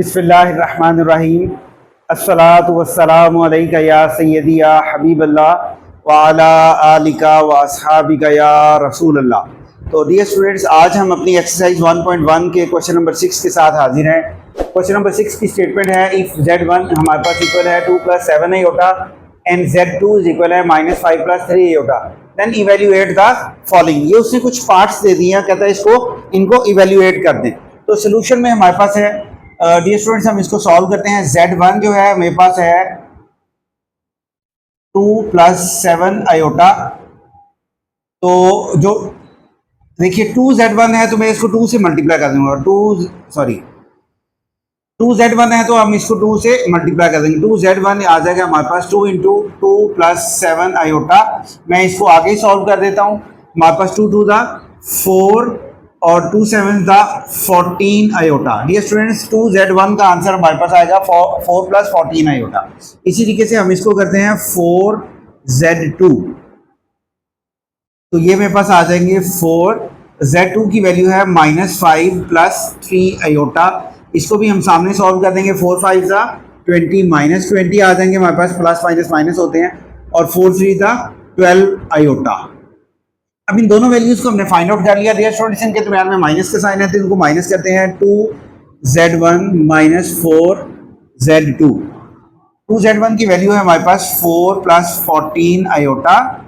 बिस्मिल्लाहिर्रहमानिर्रहीम। अस्सलातु वस्सलामु अलैका या सय्यदी या हबीबल्लाह व अला आलिका व अस्हाबिका या रसूलल्लाह। तो डियर स्टूडेंट्स, आज हम अपनी एक्सरसाइज 1.1 के क्वेश्चन नंबर 6 के साथ हाजिर हैं। क्वेश्चन नंबर 6 की स्टेटमेंट है, इफ z1 हमारे पास इक्वल है 2 + 7 iota and z2 is equal है -5 + 3 iota, then evaluate the following. ये उसने कुछ पार्ट्स दे दिए हैं, कहता है इनको इवेल्युएट कर दें। तो सोल्यूशन में हमारे पास है, डियर स्टूडेंट्स, हम इसको सॉल्व करते हैं। z1 जो है मेरे पास है 2 + 7 आयोटा। तो जो देखिए 2z1 है तो मैं इसको 2 से मल्टीप्लाई कर दूंगा। 2z1 है तो हम इसको 2 से मल्टीप्लाई कर देंगे। 2z1 आ जाएगा हमारे पास 2 × 2 + 7 आयोटा। मैं इसको आगे ही सॉल्व कर देता हूँ। हमारे पास 2 × 2 = 4 और 2 × 7 = 14 आयोटा। डियर स्टूडेंट्स, 2z1 का आंसर हमारे पास आएगा 4 + 14 आयोटा। इसी तरीके से हम इसको करते हैं 4z2। तो ये मेरे पास आ जाएंगे 4z2 की वैल्यू है -5 + 3 आयोटा। इसको भी हम सामने सॉल्व कर देंगे। 4 × 5 = 20 -20 आ जाएंगे हमारे पास, प्लस माइनस माइनस होते हैं, और 4 × 3 = 12 आयोटा। अब इन दोनों वैल्यूज को हमने फाइंड आउट कर लिया। डियर स्टूडेंट्स, इनके दरमियान में माइनस का साइन है तो इनको माइनस करते हैं। 2z1 - 4z2। 2z1 की वैल्यू है हमारे पास 4 + 14 आयोटा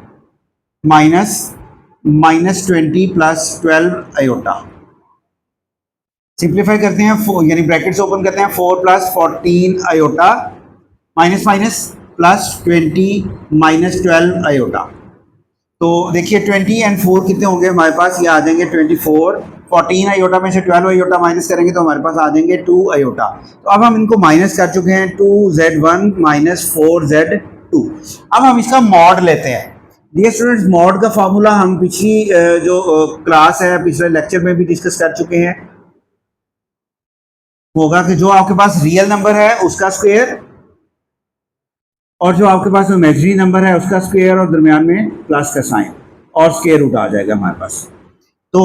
माइनस -20 + 12 आयोटा। सिंप्लीफाई करते हैं, यानी ब्रैकेट्स ओपन करते हैं। 4 + 14 आयोटा माइनस माइनस +20 - 12 आयोटा। तो देखिए 20 और 4 कितने होंगे हमारे पास, ये आ जाएंगे 24। 14 आयोटा में से 12 आयोटा माइनस करेंगे तो हमारे पास आ जाएंगे 2 आयोटा। तो अब हम इनको माइनस कर चुके हैं। 2z1 - 4z2। अब हम इसका मॉड लेते हैं। डियर स्टूडेंट्स, मॉड का फार्मूला हम पिछली जो क्लास है, पिछले लेक्चर में भी डिस्कस कर चुके हैं। होगा कि जो आपके पास रियल नंबर है उसका स्क्वायर, और जो आपके पास इमेजिनरी नंबर है उसका स्क्वायर, और दरमियान में प्लस का साइन और स्क्वायर रूट आ जाएगा हमारे पास। तो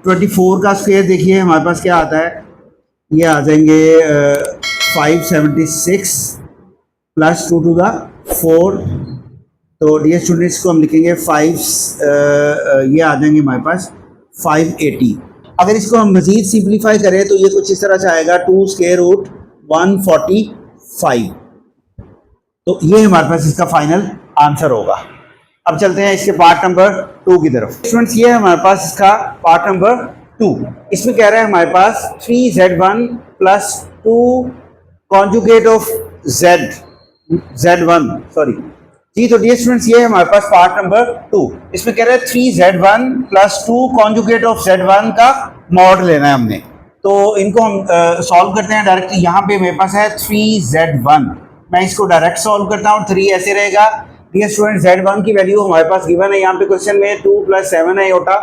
24 का स्क्वायर देखिए हमारे पास क्या आता है, ये आ जाएंगे 576 + 2 × 4। तो डियर स्टूडेंट्स को हम लिखेंगे 5 ये आ जाएंगे हमारे पास 580। अगर इसको हम मज़ीद सिंप्लीफाई करें तो ये कुछ इस तरह से आएगा 2 √ 145। तो ये हमारे पास इसका फाइनल आंसर होगा। अब चलते हैं इसके पार्ट नंबर 2 की तरफ। स्टूडेंट्स, ये है हमारे पास इसका पार्ट नंबर 2। इसमें कह रहा है हमारे पास 3z1 + 2 conjugate of z1 sorry जी। तो डियर स्टूडेंट्स, ये है हमारे पास पार्ट नंबर 2। इसमें कह रहा है 3z1 + 2 कॉन्जुगेट ऑफ z1 का मॉड लेना है हमने। तो इनको हम सॉल्व करते हैं डायरेक्टली। यहाँ पे मेरे पास है 3z1, मैं इसको डायरेक्ट सॉल्व करता हूँ। 3 ऐसे रहेगा। डियर स्टूडेंट, z1 की वैल्यू हमारे पास गिवन है यहाँ पे क्वेश्चन में 2 + 7 आयोटा।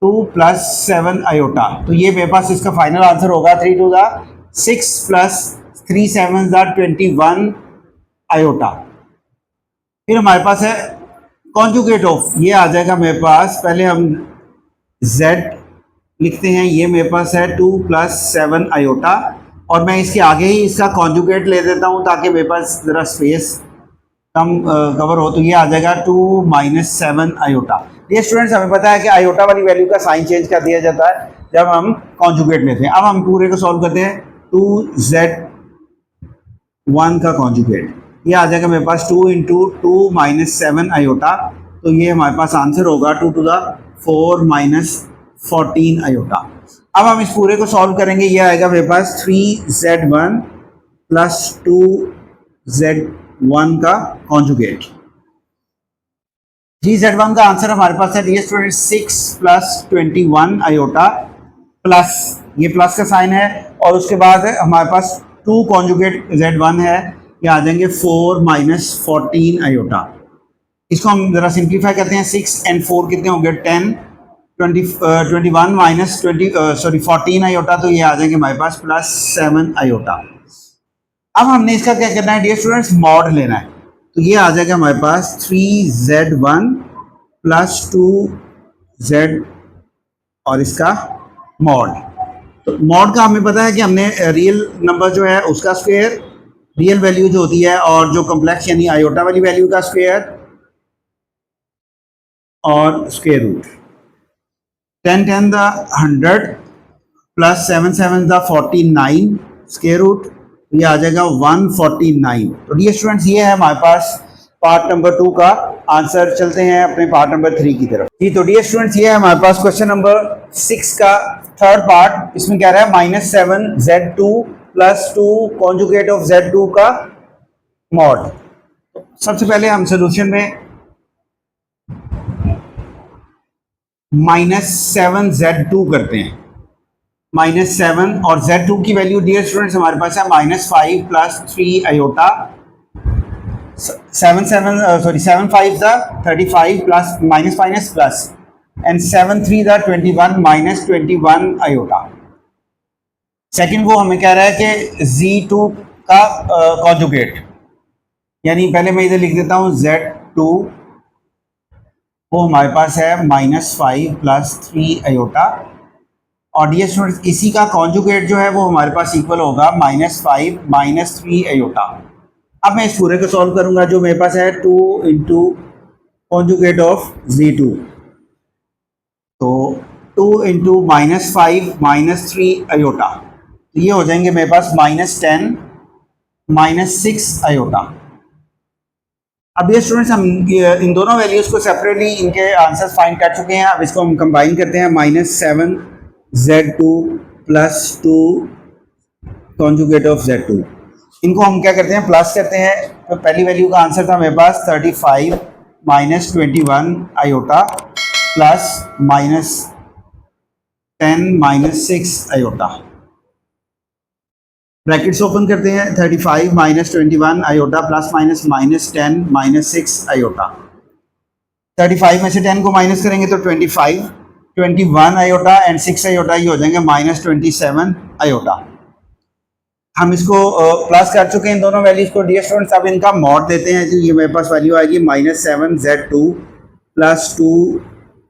2 + 7 आयोटा, तो ये मेरे पास इसका फाइनल आंसर होगा। 3 × 2 = 6 + 3 × 7 = 21 आयोटा। फिर हमारे पास है कॉन्जुगेट ऑफ, ये आ जाएगा मेरे पास। पहले हम z लिखते हैं, ये मेरे पास है 2 + 7 आयोटा, और मैं इसके आगे ही इसका कॉन्जुगेट ले देता हूँ ताकि मेरे पास ज़रा स्पेस कम कवर हो। तो ये आ जाएगा 2 - 7 आयोटा। ये स्टूडेंट्स, हमें पता है कि आयोटा वाली वैल्यू का साइन चेंज कर दिया जाता है जब हम कॉन्जुगेट लेते हैं। अब हम पूरे को सॉल्व करते हैं। 2z1 का कॉन्जुगेट, ये आ जाएगा मेरे पास 2 × 2 - 7 आयोटा। तो ये हमारे पास आंसर होगा 2 × 4 - 14 आयोटा। अब हम इस पूरे को सॉल्व करेंगे। ये आएगा मेरे पास 3z1 + 2z1 का कॉन्जुगेट। 3z1 का आंसर हमारे पास है डियर स्टूडेंट 6 + 21 आयोटा, प्लस ये प्लस का साइन है, और उसके बाद हमारे पास 2 कॉन्जुगेट z1 है, ये आ जाएंगे 4 - 14 आयोटा। इसको हम ज़रा सिंप्लीफाई करते हैं। 6 और 4 कितने होंगे, 10। 21 - 14 आयोटा, तो ये आ जाएंगे हमारे पास +7 आयोटा। अब हमने इसका क्या करना है डियर स्टूडेंट्स, मॉड लेना है। तो ये आ जाएगा हमारे पास 3z1 + 2z और इसका मॉड। तो मॉड का हमें पता है कि हमने रियल नंबर जो है उसका स्क्वायर, रियल वैल्यू जो होती है, और जो कॉम्प्लेक्स यानी आयोटा वाली वैल्यू का स्क्वायर और square root. 10 10 the 100 plus 7 7 the 49 square root, ये आ जाएगा 149। तो डियर स्टूडेंट्स ये है हमारे पास पार्ट नंबर 2 का आंसर। चलते हैं अपने पार्ट नंबर 3 की तरफ। जी तो डियर स्टूडेंट्स ये है हमारे पास क्वेश्चन नंबर 6 का थर्ड पार्ट। इसमें कह रहा है -7z2 plus 2 conjugate of z2 का मॉड। सबसे पहले हम सोल्यूशन में -7z2 करते हैं। -7 और z2 की वैल्यू डियर स्टूडेंट्स हमारे पास है -5 plus 3 iota. 7 5 the 35 plus minus plus and 7 3 the 21 -21 iota. Second वो हमें कह रहा है कि z2 का कॉन्जुगेट, यानी पहले मैं इधर लिख देता हूं z2, वो हमारे पास है -5 प्लस 3 आयोटा। और डियर स्टूडेंट्स इसी का कॉन्जुगेट जो है वो हमारे पास इक्वल होगा -5 माइनस 3 आयोटा। अब मैं इस पूरे को सॉल्व करूंगा। जो मेरे पास है 2 इंटू कॉन्जुगेट ऑफ z2, तो 2 इंटू -5 माइनस 3 आयोटा, तो ये हो जाएंगे मेरे पास -10 -6 आयोटा। अब ये स्टूडेंट्स हम इन दोनों वैल्यूज को सेपरेटली इनके आंसर्स फाइंड कर चुके हैं। अब इसको हम कंबाइन करते हैं। -7z2 plus 2 conjugate of z2, इनको हम क्या करते हैं, प्लस करते हैं। तो पहली वैल्यू का आंसर था मेरे पास 35 -21 iota plus -10 -6 iota. Brackets open करते हैं। 35 -21 आयोटा प्लस माइनस -10 -6 आयोटा। 35 में से 10 को माइनस करेंगे तो 25, 21 आयोटा एंड 6 आयोटा, ये हो जाएंगे -27 आयोटा। हम इसको प्लस कर चुके हैं इन दोनों वैल्यूज को। डियर स्टूडेंट्स अब इनका मॉड लेते हैं। तो ये मेरे पास वैल्यू आएगी -7z2 plus 2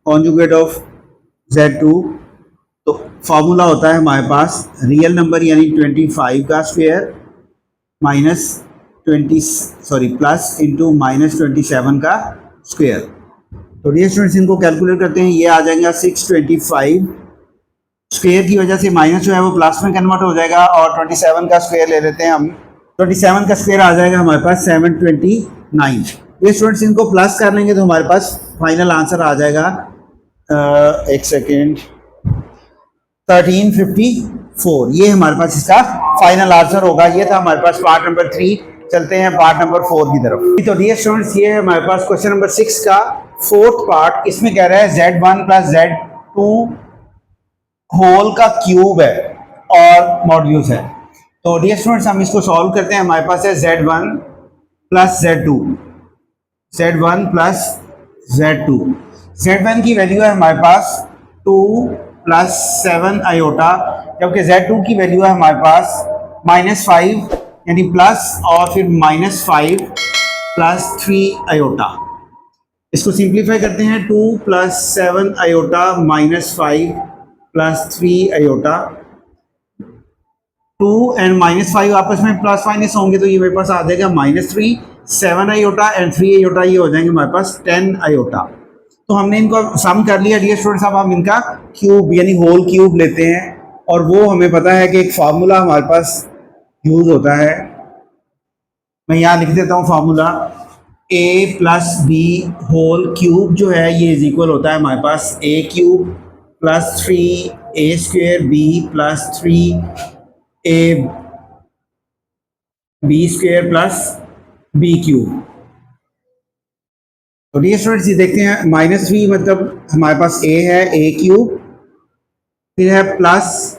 conjugate of z2। तो फॉर्मूला होता है हमारे पास रियल नंबर यानी 25 का स्क्वायर प्लस इंटू -27 का स्क्वायर। तो डियर स्टूडेंट्स इनको कैलकुलेट करते हैं। ये आ जाएगा 625। स्क्वायर की वजह से माइनस जो है वो प्लस में कन्वर्ट हो जाएगा, और 27 का स्क्वायर ले लेते हैं हम। 27 का स्क्वायर आ जाएगा हमारे पास 729। ये स्टूडेंट्स इनको प्लस कर लेंगे तो हमारे पास फाइनल आंसर आ जाएगा, एक सेकेंड, 1354। ये हमारे पास इसका फाइनल आंसर होगा। ये था हमारे पास पार्ट नंबर 3। चलते हैं पार्ट नंबर 4 की तरफ। तो डियर स्टूडेंट्स ये है हमारे पास क्वेश्चन नंबर 6 का फोर्थ पार्ट। इसमें कह रहा है z1 प्लस z2 होल का क्यूब है और मॉड्यूल्स है। तो डियर स्टूडेंट्स हम इसको सॉल्व करते हैं। हमारे पास है z1 plus z2, z1 plus z2। z1 की वैल्यू है हमारे पास 2 प्लस 7 आयोटा, जबकि z2 की वैल्यू है हमारे पास -5 यानी प्लस और फिर -5 प्लस 3 आयोटा। इसको सिंप्लीफाई करते हैं। 2 plus 7 iota -5 plus 3 iota. 2 and -5 आपस में प्लस माइनस होंगे तो ये मेरे पास आ जाएगा -3, 7 आयोटा एंड 3 आयोटा, ये हो जाएंगे हमारे पास 10 आयोटा। तो हमने इनको सम कर लिया डियर स्टूडेंट्स। अब हम इनका क्यूब यानी होल क्यूब लेते हैं, और वो हमें पता है कि एक फार्मूला हमारे पास यूज होता है। मैं यहाँ लिख देता हूँ formula, a plus B whole cube जो है ये इज इक्वल होता है हमारे पास a cube plus 3a square b plus 3a b square plus b cube. तो डियर स्टूडेंट्स ये देखते हैं, -3 मतलब हमारे पास a है, a क्यूब, फिर है प्लस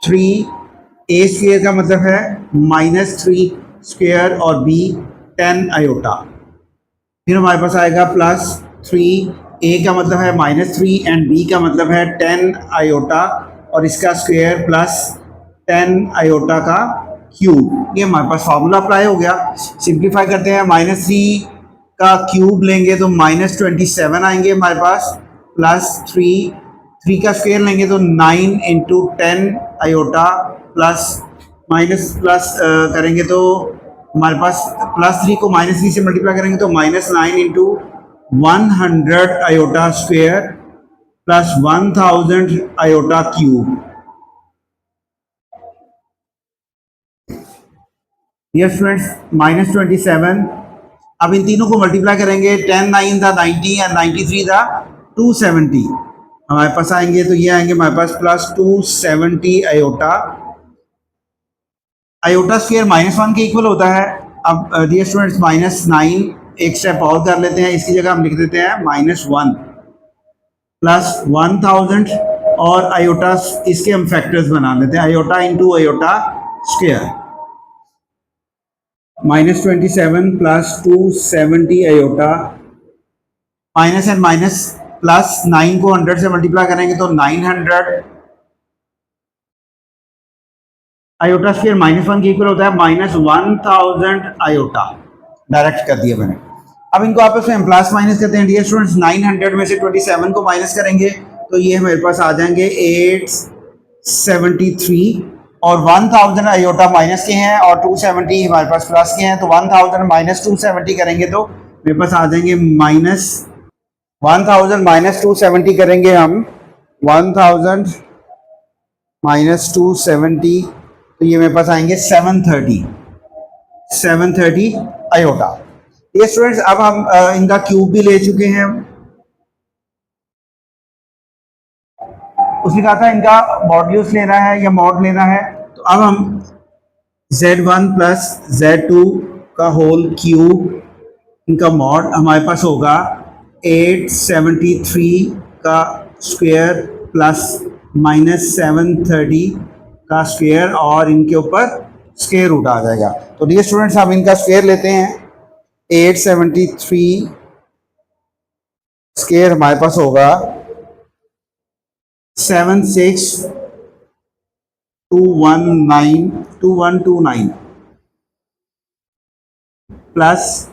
3a स्क्वेयर का मतलब है -3 स्क्वेयर और b 10 आयोटा। फिर हमारे पास आएगा प्लस 3a का मतलब है -3 एंड b का मतलब है 10 आयोटा, और इसका स्क्वेयर प्लस 10 आयोटा का क्यूब। ये हमारे पास फार्मूला अप्लाई हो गया। सिंप्लीफाई करते हैं। -3 का क्यूब लेंगे तो -27 आएंगे हमारे पास, प्लस 3 3 का स्क्वायर लेंगे तो 9 into 10 iota plus minus plus करेंगे तो हमारे पास +3 को -3 से मल्टीप्लाई करेंगे तो -9 into 100 iota square plus 1000 iota cube. Dear students -27, अब इन तीनों को मल्टीप्लाई करेंगे, 10 9 था 90 और 93 था 270, हमारे पास आएंगे तो ये आएंगे हमारे पास +270 आयोटा। आयोटा स्क्वायर -1 के इक्वल होता है। अब डियर स्टूडेंट्स -9 एक स्टेप और कर लेते हैं, इसकी जगह हम लिख देते हैं -1 प्लस 1000 और आयोटा इसके हम फैक्टर्स बना लेते हैं, iota into iota square. -27 plus 270 iota, minus and minus plus 9 को 100 से मल्टीप्लाई करेंगे तो 900 आयोटा स्क्वायर -1 के इक्वल होता है -1000 आयोटा। डायरेक्ट कर दिया मैंने। अब इनको आपस में प्लस माइनस करते हैं। डियर स्टूडेंट्स 900 में से 27 को माइनस करेंगे तो ये हमारे पास आ जाएंगे 873 और 1000 आयोटा माइनस के हैं और 270 हमारे पास प्लस के हैं, तो 1000 माइनस 270 करेंगे तो मेरे पास आ जाएंगे -1000 माइनस 270 करेंगे हम 1000 माइनस 270 तो ये मेरे पास आएंगे 730 आयोटा। ये स्टूडेंट्स अब हम इनका क्यूब भी ले चुके हैं। उसने कहा था इनका मॉड्यूलस लेना है या मॉड लेना है, तो अब हम Z1 प्लस Z2 का होल क्यूब इनका मॉड हमारे पास होगा 873 का स्क्वायर प्लस -730 का स्क्वायर और इनके ऊपर स्क्वायर रूट आ जाएगा। तो डियर स्टूडेंट्स हम इनका स्क्वायर लेते हैं, 873 स्क्वायर हमारे पास होगा 2129 प्लस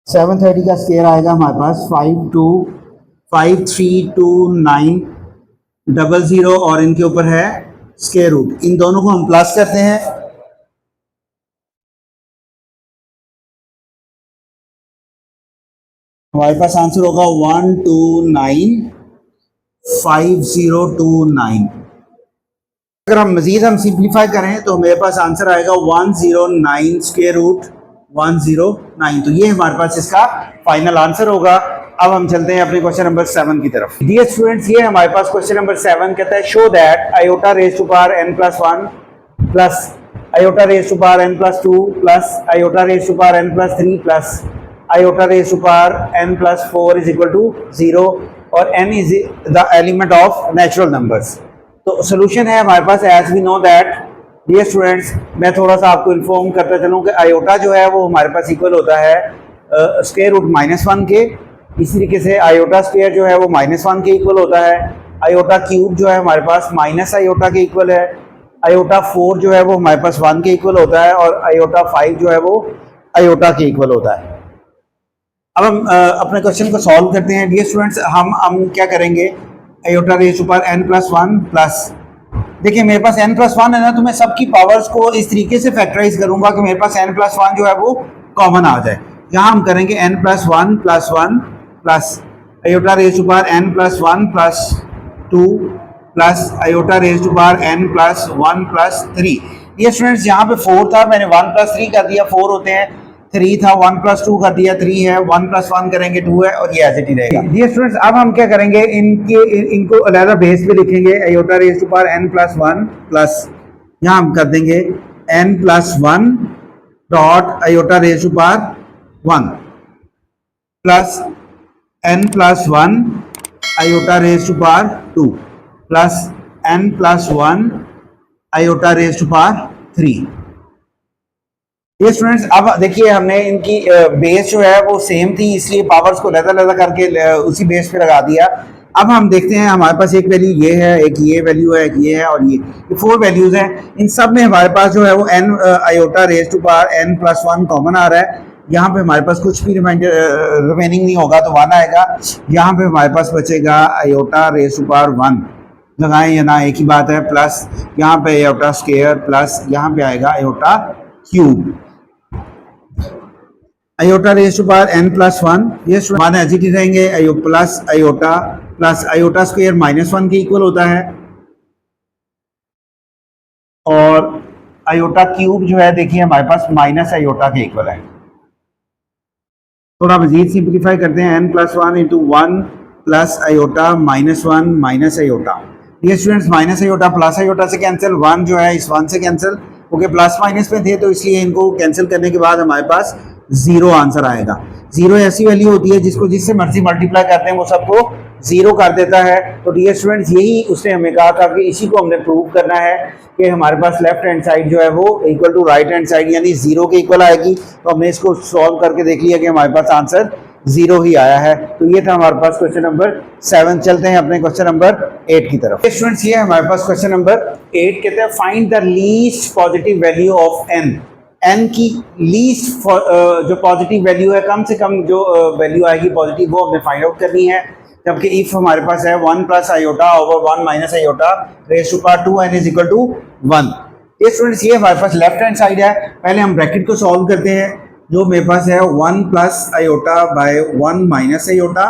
730 का स्क्वायर आएगा हमारे पास 532900 और इनके ऊपर है स्क्वायर रूट। इन दोनों को हम प्लस करते हैं, हमारे पास आंसर होगा 1295029। अगर हम मजीद सिंप्लीफाई करें तो मेरे पास आंसर आएगा 109 स्क्वायर रूट 109। तो ये हमारे पास इसका फाइनल आंसर होगा। अब हम चलते हैं अपने क्वेश्चन नंबर 7 की तरफ। डियर स्टूडेंट्स ये हमारे पास क्वेश्चन नंबर 7 कहता है show that iota raise to power n plus 1 plus iota raise to power n plus 2 plus iota raise to power n plus 3 plus iota raise to power n plus 4 is equal to 0 और n is the element of natural numbers. तो solution है हमारे पास as we know that. Dear students मैं थोड़ा सा आपको inform करता चलूँ कि आयोटा जो है वो हमारे पास इक्वल होता है स्क्वायर रूट -1 के। इसी तरीके से आयोटा स्क्वायर जो है वो -1 के इक्वल होता है। आयोटा क्यूब जो है हमारे पास माइनस आयोटा के इक्वल है। आयोटा 4 जो है वो हमारे पास 1 के इक्वल होता है और आयोटा 5 जो है वो आयोटा के इक्वल होता है। अब हम अपने क्वेश्चन को सॉल्व करते हैं। डियर स्टूडेंट्स हम क्या करेंगे, iota raise to power n plus 1 plus, देखिए मेरे पास n प्लस 1 है ना, तो मैं सबकी पावर्स को इस तरीके से फैक्टराइज करूंगा कि मेरे पास n प्लस 1 जो है वो कॉमन आ जाए। यहाँ हम करेंगे n plus 1 plus iota raise to power n plus 1 plus 2 plus iota raise to power n plus 1 plus 3। ये स्टूडेंट्स यहाँ पे 4 था, मैंने 1 प्लस 3 कर दिया, 4 होते हैं। 3 था, 1 प्लस 2 कर दिया, 3 है, 1 प्लस 1 करेंगे 2 है और ये एज इट ही रहेगा। डियर स्टूडेंट्स अब हम क्या करेंगे, इनको अलग बेस पे लिखेंगे। Iota raise to power n plus 1 plus यहाँ हम कर देंगे n plus 1 dot iota raise to power 1 plus n plus 1 iota raise to power 2 plus n plus 1 iota raise to power 3। ये स्टूडेंट्स अब देखिए हमने इनकी बेस जो है वो सेम थी, इसलिए पावर्स को लहदा करके उसी बेस पे लगा दिया। अब हम देखते हैं हमारे पास एक वैल्यू ये है, एक ये वैल्यू है, एक ये है और ये 4 वैल्यूज हैं। इन सब में हमारे पास जो है वो n iota raise to power n plus 1 common आ रहा है। यहाँ पे हमारे पास कुछ भी रिमेनिंग नहीं होगा तो 1 आएगा। यहाँ पे हमारे पास बचेगा आयोटा रेज़ टू पावर 1, लगाएं या ना एक ही बात है, प्लस यहाँ पे आयोटा स्क्वायर प्लस यहाँ पे आएगा iota cube, iota raise to power n plus 1, ये मान एज इट इज रहेंगे, प्लस आयोटा स्क्वायर -1 के इक्वल होता है, और आयोटा क्यूब जो है देखिए हमारे पास माइनस आयोटा के इक्वल है। थोड़ा मजीद सिंप्लीफाई करते हैं, n plus 1 into 1 plus iota -1 minus iota. ये students minus iota plus iota से कैंसिल, 1 जो है इस 1 से कैंसिल, ओके प्लस माइनस में थे तो इसलिए इनको कैंसिल करने के बाद हमारे पास 0 आंसर आएगा। 0 ऐसी वैल्यू होती है जिसको जिससे मर्जी मल्टीप्लाई करते हैं वो सबको 0 कर देता है। तो डियर स्टूडेंट्स यही उसने हमें कहा था कि इसी को हमने प्रूव करना है कि हमारे पास लेफ्ट हैंड साइड जो है वो equal to right hand side यानी 0 के इक्वल आएगी। तो हमने इसको सॉल्व करके देख लिया कि हमारे पास आंसर 0 ही आया है। तो ये था हमारे पास क्वेश्चन नंबर 7। चलते हैं अपने क्वेश्चन नंबर 8 की तरफ। स्टूडेंट्स ये हमारे पास क्वेश्चन नंबर 8 कहते हैं find the least positive value of n। n की लीस्ट जो पॉजिटिव वैल्यू है, कम से कम जो वैल्यू आएगी पॉजिटिव वो हमें फाइंड आउट करनी है। जबकि इफ हमारे पास है 1 plus iota over 1 minus iota raise to power 2n is equal to 1। ये स्टूडेंट्स ये हमारे पास लेफ्ट हैंड साइड है। पहले हम ब्रैकेट को सॉल्व करते हैं। जो मेरे पास है 1 plus iota by 1 minus iota.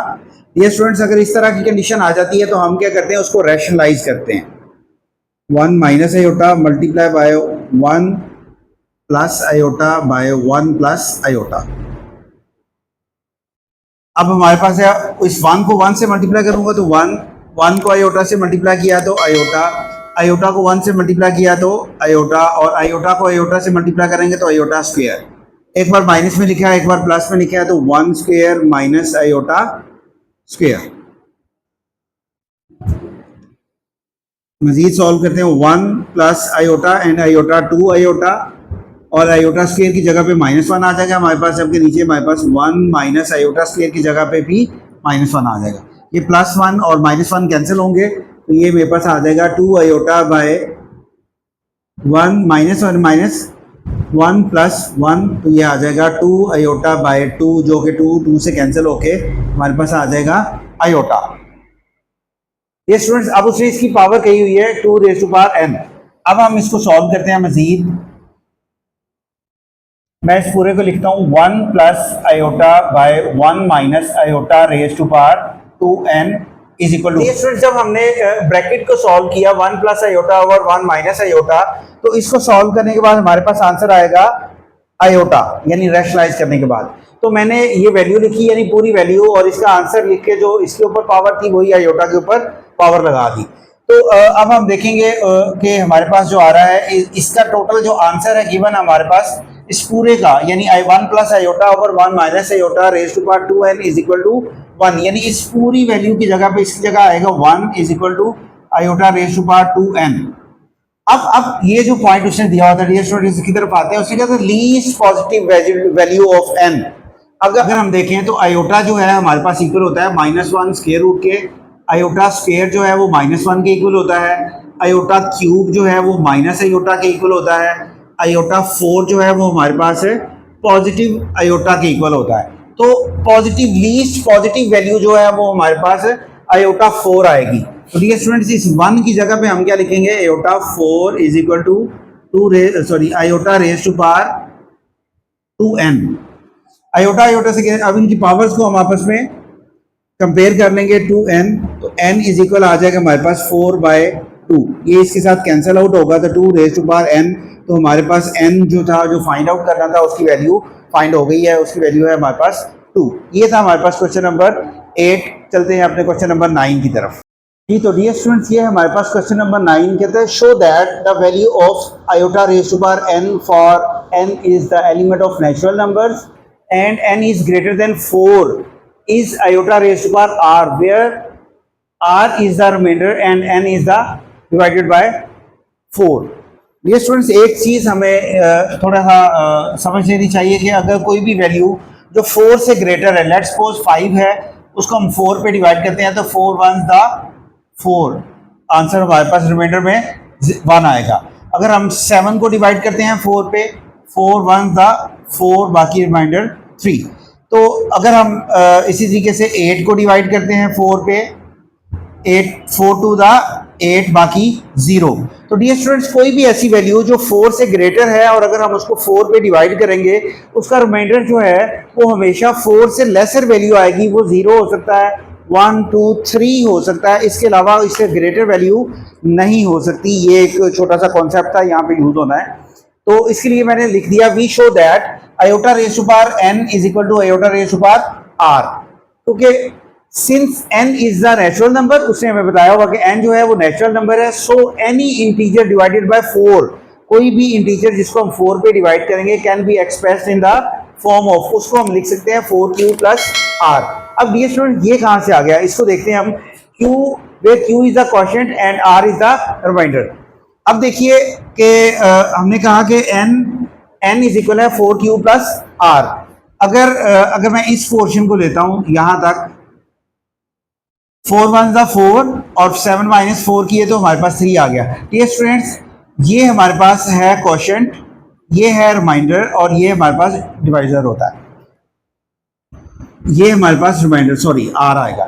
ये स्टूडेंट्स अगर इस तरह की कंडीशन आ जाती है तो हम क्या करते हैं, उसको रैशनलाइज करते हैं। 1 minus iota multiply by 1 plus iota by 1 plus iota. अब हमारे पास है इस 1 को 1 से मल्टीप्लाई करूंगा तो 1 को आयोटा से मल्टीप्लाई किया तो आयोटा को 1 से मल्टीप्लाई किया तो आयोटा, और आयोटा को आयोटा से मल्टीप्लाई करेंगे तो आयोटा स्क्वायर। एक बार माइनस में लिखा है एक बार प्लस में लिखा है तो 1 स्क्वायर माइनस आयोटा स्क्वायर। मजीद सॉल्व करते हैं। 1 plus iota and iota 2 iota, और आयोटा स्क्वायर की जगह पे -1 आ जाएगा हमारे पास। सबके नीचे हमारे पास 1 माइनस आयोटा स्क्वायर की जगह पे भी -1 आ जाएगा। ये +1 और -1 कैंसिल होंगे तो ये मेरे पास आ जाएगा 2 आयोटा बाय 1 माइनस और माइनस 1 प्लस 1, तो ये आ जाएगा 2 आयोटा बाय 2, जो कि 2 से कैंसिल होके हमारे पास आ जाएगा आयोटा। ये स्टूडेंट्स अब उसने इसकी पावर कही हुई है 2 रेज़ टू पावर n। अब हम इसको सॉल्व करते हैं मजीद। मैं इस पूरे को लिखता हूँ 1 plus iota by 1 minus iota raise to power 2n is equal to. जब हमने ब्रैकेट को सॉल्व किया 1 plus iota over 1 minus iota, तो इसको सॉल्व करने के बाद हमारे पास आंसर आएगा आयोटा, यानी रैशनलाइज करने के बाद। तो मैंने ये वैल्यू लिखी यानी पूरी वैल्यू, और इसका आंसर लिख के जो इसके ऊपर पावर थी वही आयोटा के ऊपर पावर लगा दी। तो अब हम देखेंगे कि हमारे पास जो आ रहा है इसका टोटल जो आंसर है गिवन हमारे पास इस पूरे का, यानी 1 plus iota over 1 minus iota raise to power 2n is equal to 1, यानी इस पूरी वैल्यू की जगह पे इसकी जगह आएगा 1 is equal to iota raise to power 2n। अब ये जो पॉइंट उसने दिया हुआ था, डियर स्टूडेंट्स की तरफ आते हैं, उसने कहा था least positive value of n। अगर हम देखें तो आयोटा जो है हमारे पास इक्वल होता है -1 स्क्वायर रूट के, आयोटा स्क्वायर जो है वो -1 के इक्वल होता है, आयोटा क्यूब जो है वो माइनस आयोटा के इक्वल होता है, आयोटा 4 जो है वो हमारे पास है पॉजिटिव आयोटा के इक्वल होता है। तो पॉजिटिव लीस्ट पॉजिटिव वैल्यू जो है वो हमारे पास आयोटा 4 आएगी। तो डियर स्टूडेंट्स इस 1 की जगह पे हम क्या लिखेंगे, iota 4 is equal to iota raise to power 2n। Iota से अब इनकी पावर्स को हम आपस में कंपेयर कर लेंगे 2n, तो n इज इक्वल आ जाएगा हमारे पास 4/2। ये इसके साथ कैंसिल आउट होगा तो 2 रेज़ टू पावर n, तो हमारे पास n जो था जो फाइंड आउट करना था उसकी वैल्यू फाइंड हो गई है, उसकी वैल्यू है हमारे पास 2। ये था हमारे पास क्वेश्चन नंबर 8। चलते हैं अपने क्वेश्चन नंबर 9 की तरफ। जी तो डियर स्टूडेंट्स ये हमारे पास क्वेश्चन नंबर 9 कहते हैं show that the value of iota raise to power n for n is the element of natural numbers and n is greater than 4 is iota raised to power r, where r is the remainder and n is the divided by 4। ये students एक चीज हमें थोड़ा सा समझ लेनी चाहिए कि अगर कोई भी वैल्यू जो 4 से ग्रेटर है, लेट्स सपोज 5 है, उसको हम 4 पे डिवाइड करते हैं तो 4 1 द 4, आंसर हमारे पास रिमाइंडर में 1 आएगा। अगर हम 7 को डिवाइड करते हैं 4 पे, 4 1 द 4, बाकी रिमाइंडर 3। तो अगर हम इसी तरीके से 8 को डिवाइड करते हैं 4 पे, 8 4 टू द 8 बाकी 0। तो डियर स्टूडेंट्स कोई भी ऐसी वैल्यू जो 4 से ग्रेटर है और अगर हम उसको 4 पे डिवाइड करेंगे उसका रिमाइंडर जो है वो हमेशा 4 से लेसर वैल्यू आएगी। वो 0 हो सकता है, 1 2 3 हो सकता है, इसके अलावा इससे ग्रेटर वैल्यू नहीं हो सकती। ये एक छोटा सा कॉन्सेप्ट था, यहाँ पे यूज होना है। तो इसके लिए मैंने लिख दिया we show that iota raise to power n is equal to iota raise to power r, क्योंकि since n is the natural number, उसने हमें बताया होगा कि n जो है वो नेचुरल नंबर है। So any integer divided by 4, कोई भी इंटीजर जिसको हम 4 पे डिवाइड करेंगे can be expressed in the form of, उसको हम लिख सकते हैं 4q प्लस r। अब डियर स्टूडेंट ये कहां से आ गया, इसको देखते हैं हम। q where q is the quotient and r is the remainder. अब देखिए कि हमने कहा कि n इज इक्वल है 4q प्लस r। अगर मैं इस पोर्शन को लेता हूं यहां तक, 4 1 ज़ा 4 और 7 माइनस 4 किए तो हमारे पास 3 आ गया। डियर स्टूडेंट्स ये हमारे पास है क्वोशिएंट, ये है रिमाइंडर और ये हमारे पास डिवाइजर होता है। ये हमारे पास रिमाइंडर सॉरी r आएगा।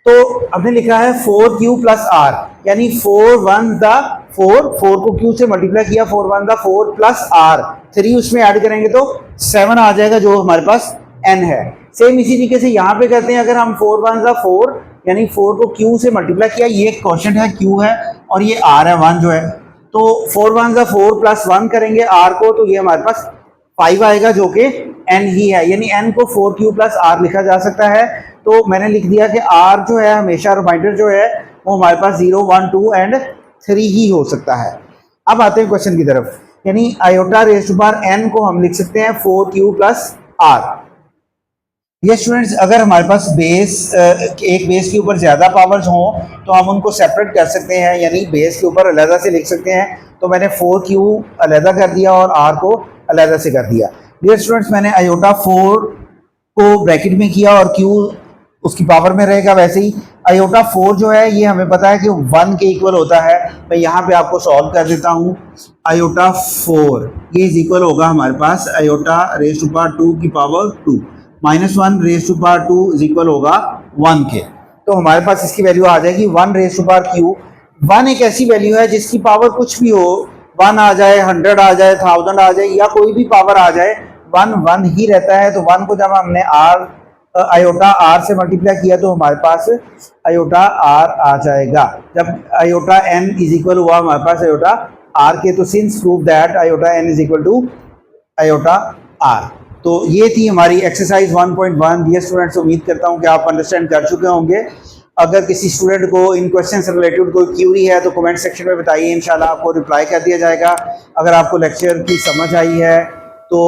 तो हमने लिखा है 4q प्लस r, यानी 4 1 ज़ा 4 को q से मल्टीप्लाई किया, 4 1 ज़ा 4 प्लस r, 3 उसमें ऐड करेंगे तो 7 आ जाएगा जो हमारे पास n है। सेम इसी तरीके से यहाँ पे करते हैं, अगर हम 4 1 ज़ा 4 यानी 4 को q से मल्टीप्लाई किया, ये क्वोशिएंट है q है और ये r है 1 जो है, तो 4 1 ज़ा 4 प्लस 1 करेंगे r को तो ये हमारे पास 5 आएगा जो कि n ही है, यानी n को 4q प्लस r लिखा जा सकता है। तो मैंने लिख दिया कि r जो है हमेशा रिमाइंडर जो है वो हमारे पास 0 1 2 एंड 3 ही हो सकता है। अब आते हैं क्वेश्चन की तरफ, यानी iota raise to power n को हम लिख सकते हैं 4q प्लस r। ये स्टूडेंट्स अगर हमारे पास एक बेस के ऊपर ज़्यादा पावर्स हों तो हम उनको सेपरेट कर सकते हैं, यानी बेस के ऊपर अलग से लिख सकते हैं। तो मैंने 4q अलग कर दिया और r को अलग से कर दिया। डियर स्टूडेंट्स मैंने आयोटा 4 को ब्रैकेट में किया और q उसकी पावर में रहेगा। वैसे ही आयोटा 4 जो है ये हमें पता है कि 1 के इक्वल होता है। मैं यहाँ पे आपको सॉल्व कर देता हूँ। आयोटा 4 ये इज इक्वल होगा हमारे पास आयोटा रेज़ टू पावर 2 की power 2 minus 1 raise to power 2 is equal होगा 1 के। तो हमारे पास इसकी वैल्यू आ जाएगी 1 रेज़ टू पावर q। 1 एक ऐसी वैल्यू है जिसकी पावर कुछ भी हो, 1 आ जाए, 100 आ जाए, 1000 आ जाए या कोई भी पावर आ जाए, 1 1 ही रहता है। तो 1 को जब हमने आयोटा r से मल्टीप्लाई किया तो हमारे पास आयोटा r आ जाएगा। जब आयोटा n इज इक्वल हुआ हमारे पास आयोटा r के, तो since prove that iota n is equal to iota r। तो ये थी हमारी एक्सरसाइज 1.1। डियर स्टूडेंट्स उम्मीद करता हूँ कि आप अंडरस्टैंड कर चुके होंगे। अगर किसी स्टूडेंट को इन क्वेश्चन से रिलेटेड कोई क्यूरी है तो कमेंट सेक्शन में बताइए, इंशाल्लाह आपको रिप्लाई कर दिया जाएगा। अगर आपको लेक्चर की समझ आई है तो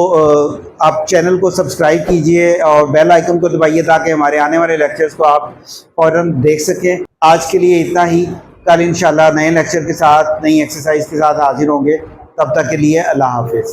आप चैनल को सब्सक्राइब कीजिए और बेल आइकन को दबाइए ताकि हमारे आने वाले लेक्चर्स को आप फ़ौरन देख सकें। आज के लिए इतना ही, कल इंशाल्लाह नए लेक्चर के साथ नई एक्सरसाइज के साथ हाजिर होंगे। तब तक के लिए अल्लाह हाफिज़।